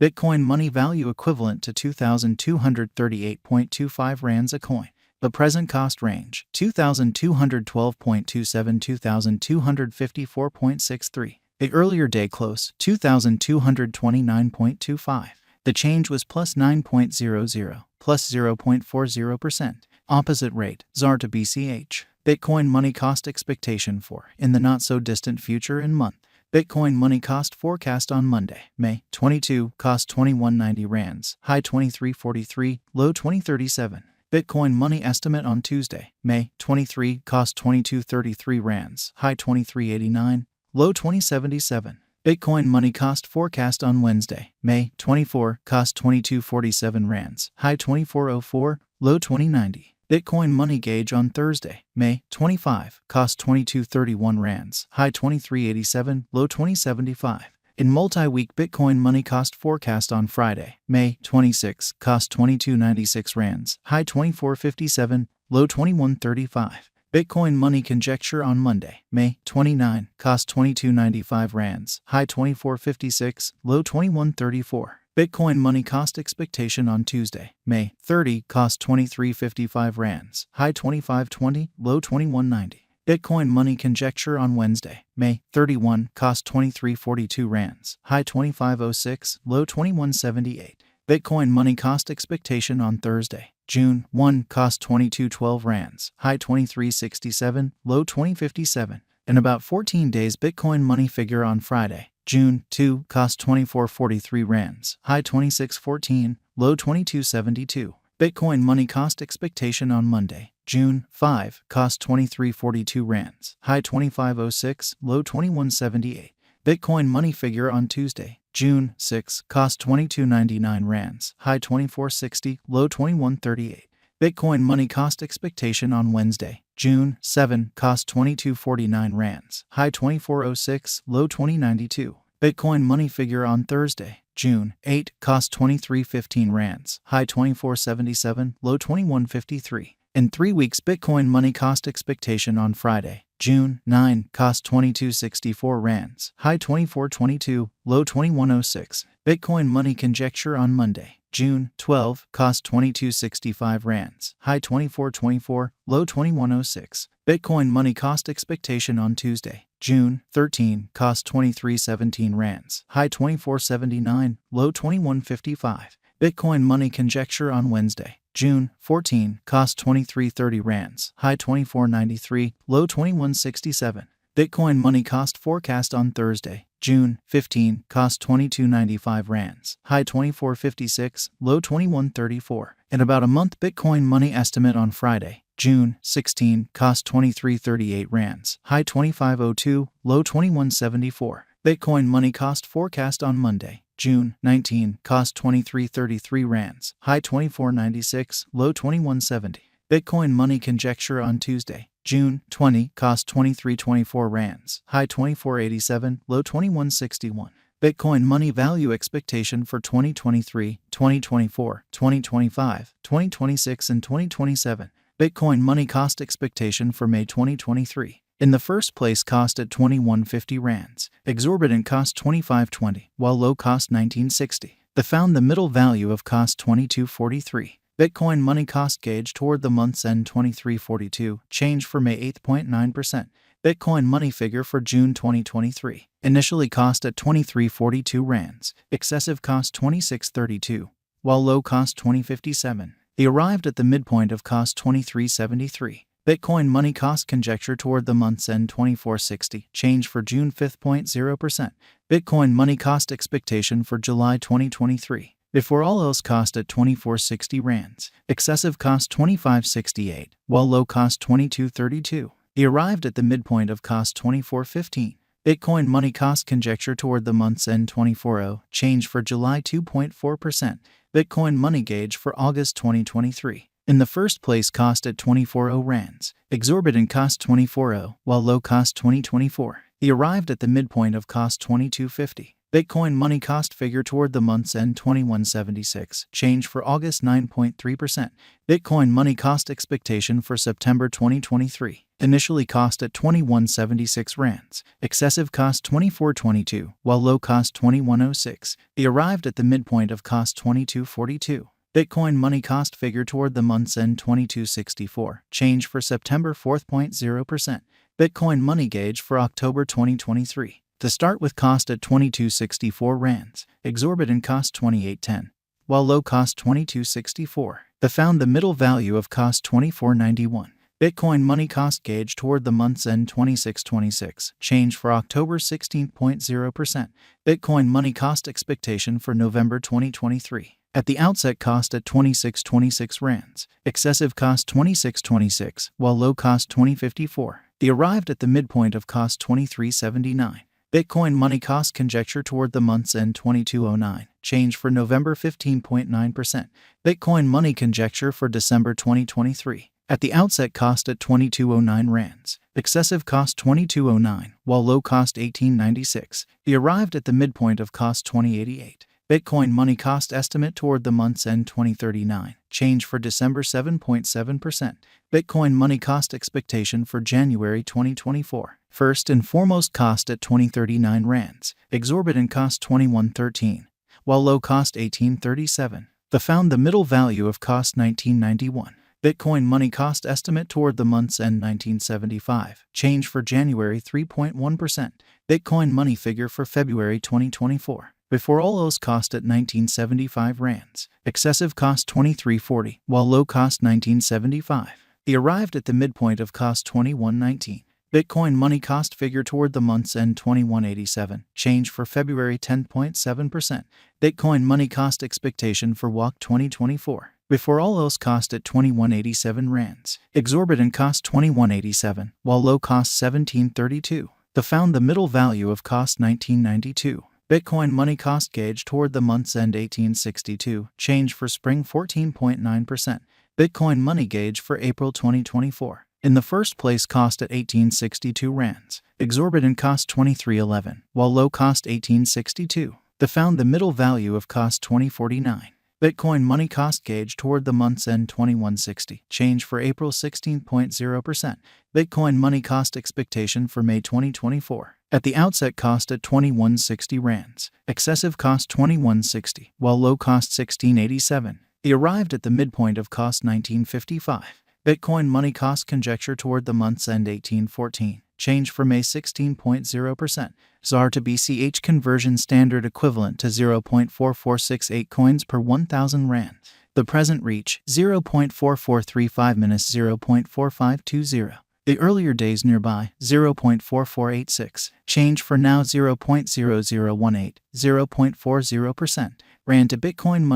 Bitcoin money value equivalent to 2,238.25 rands a coin. The present cost range, 2,212.27 2,254.63. The earlier day close, 2,229.25. The change was plus 9.00, plus 0.40%. Opposite rate, ZAR to BCH. Bitcoin money cost expectation for, in the not-so-distant future and month. Bitcoin money cost forecast on Monday, May 22, cost 2190 rands, high 2343, low 2037. Bitcoin money estimate on Tuesday, May 23, cost 2233 rands, high 2389, low 2077. Bitcoin money cost forecast on Wednesday, May 24, cost 2247 rands, high 2404, low 2090. Bitcoin money gauge on Thursday, May 25, cost 2231 rands, high 2387, low 2075. In multi-week Bitcoin money cost forecast on Friday, May 26, cost 2296 rands, high 2457, low 2135. Bitcoin money conjecture on Monday, May 29, cost 2295 rands, high 2456, low 2134. Bitcoin money cost expectation on Tuesday, May 30, cost 2355 rands, high 2520, low 2190. Bitcoin money conjecture on Wednesday, May 31, cost 2342 rands, high 2506, low 2178. Bitcoin money cost expectation on Thursday, June 1, cost 2212 rands, high 2367, low 2057. In about 14 days Bitcoin money figure on Friday, June 2, cost 2443 rands, high 2614, low 2272. Bitcoin money cost expectation on Monday, June 5, cost 2342 rands, high 2506, low 2178. Bitcoin money figure on Tuesday, June 6, cost 2299 rands, high 2460, low 2138. Bitcoin money cost expectation on Wednesday, June 7, cost 2249 rands, high 2406, low 2092. Bitcoin money figure on Thursday, June 8, cost 2315 rands, high 2477, low 2153. In 3 weeks Bitcoin money cost expectation on Friday, June 9, cost 2264 rands, high 2422, low 2106. Bitcoin money conjecture on Monday, June 12, cost 2265 rands, high 2424, low 2106. Bitcoin money cost expectation on Tuesday, June 13, cost 2317 rands, high 2479, low 2155. Bitcoin money conjecture on Wednesday, June 14, cost 2330 rands, high 2493, low 2167. Bitcoin money cost forecast on Thursday, June 15, cost 2295 rands, high 2456, low 2134. In about a month Bitcoin money estimate on Friday, June 16, cost 2338 rands, high 2502, low 2174. Bitcoin money cost forecast on Monday, June 19, cost 2333 rands, high 2496, low 2170. Bitcoin money conjecture on Tuesday, June 20, cost 2324 rands, high 2487, low 2161. Bitcoin money value expectation for 2023, 2024, 2025, 2026, and 2027. Bitcoin money cost expectation for May 2023. In the first place cost at 2150 rands, exorbitant cost 2520, while low cost 1960. The found the middle value of cost 2243. Bitcoin money cost gauge toward the month's end 2342, change for May 8.9%. Bitcoin money figure for June 2023. Initially cost at 2342 rands, excessive cost 2632, while low cost 2057. They arrived at the midpoint of cost 2373. Bitcoin money cost conjecture toward the month's end 2460, change for June 5.0%. Bitcoin money cost expectation for July 2023. Before all else cost at 2460 rands, excessive cost 2568, while low cost 2232. He arrived at the midpoint of cost 2415. Bitcoin money cost conjecture toward the month's end 240, change for July 2.4%. Bitcoin money gauge for August 2023. In the first place cost at 240 rands, exorbitant cost 240, while low cost 2024. He arrived at the midpoint of cost 2250. Bitcoin money cost figure toward the month's end 2176, change for August 9.3%. Bitcoin money cost expectation for September 2023. initially cost at 2176 rands, excessive cost 2422, while low cost 2106. They arrived at the midpoint of cost 2242. Bitcoin money cost figure toward the month's end 2264. Change for September 4.0%. Bitcoin money gauge for October 2023. To start with cost at 2264 rands, exorbitant cost 2810, while low cost 2264. They found the middle value of cost 2491. Bitcoin money cost gauge toward the month's end 2626. Change for October 16.0%. Bitcoin money cost expectation for November 2023. At the outset cost at 2626 rands, excessive cost 2626, while low cost 2054. They arrived at the midpoint of cost 2379. Bitcoin money cost conjecture toward the month's end 2209. Change for November 15.9%. Bitcoin money conjecture for December 2023. At the outset cost at 2209 rands, excessive cost 2209, while low cost 1896. They arrived at the midpoint of cost 2088. Bitcoin money cost estimate toward the month's end 2039. Change for December 7.7%. Bitcoin money cost expectation for January 2024. First and foremost cost at 2039 rands, exorbitant cost 2113, while low cost 1837. They found the middle value of cost 1991. Bitcoin money cost estimate toward the month's end 1975. Change for January 3.1%. Bitcoin money figure for February 2024. Before all else cost at 1975 rands, excessive cost 2340, while low cost 1975. They arrived at the midpoint of cost 2119. Bitcoin money cost figure toward the month's end 2187. Change for February 10.7%. Bitcoin money cost expectation for WAC 2024. Before all else cost at 2187 rands, exorbitant cost 2187, while low cost 1732. They found the middle value of cost 1992. Bitcoin money cost gauge toward the month's end 1862. Change for spring 14.9%. Bitcoin money gauge for April 2024. In the first place cost at 1862 rands, exorbitant cost 2311, while low cost 1862. They found the middle value of cost 2049. Bitcoin money cost gauge toward the month's end 2160. Change for April 16.0%. Bitcoin money cost expectation for May 2024. At the outset cost at 2160 rands, excessive cost 2160, while low cost 1687. They arrived at the midpoint of cost 1955. Bitcoin money cost conjecture toward the month's end 1814. Change for May 16.0%. ZAR to BCH conversion standard equivalent to 0.4468 coins per 1,000 rand. The present reach 0.4435 minus 0.4520. The earlier days nearby 0.4486. Change for now 0.0018, 0.40%. Rand to Bitcoin money